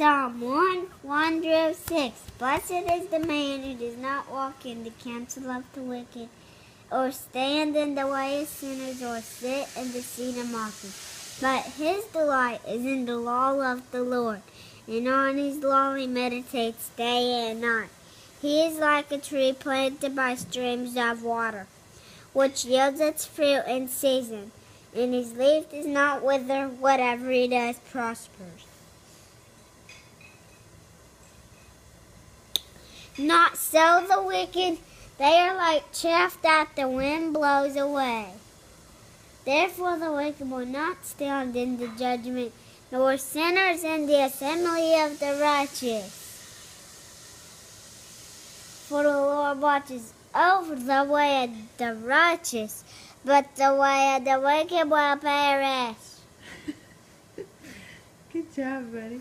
Psalm 106. Blessed is the man who does not walk in the counsel of the wicked, or stand in the way of sinners, or sit in the seat of mockers. But his delight is in the law of the Lord, and on his law he meditates day and night. He is like a tree planted by streams of water, which yields its fruit in season, and his leaf does not wither. Whatever he does prospers. Not so the wicked. They are like chaff that the wind blows away. Therefore the wicked will not stand in the judgment, nor sinners in the assembly of the righteous. For the Lord watches over the way of the righteous, but the way of the wicked will perish. Good job, buddy.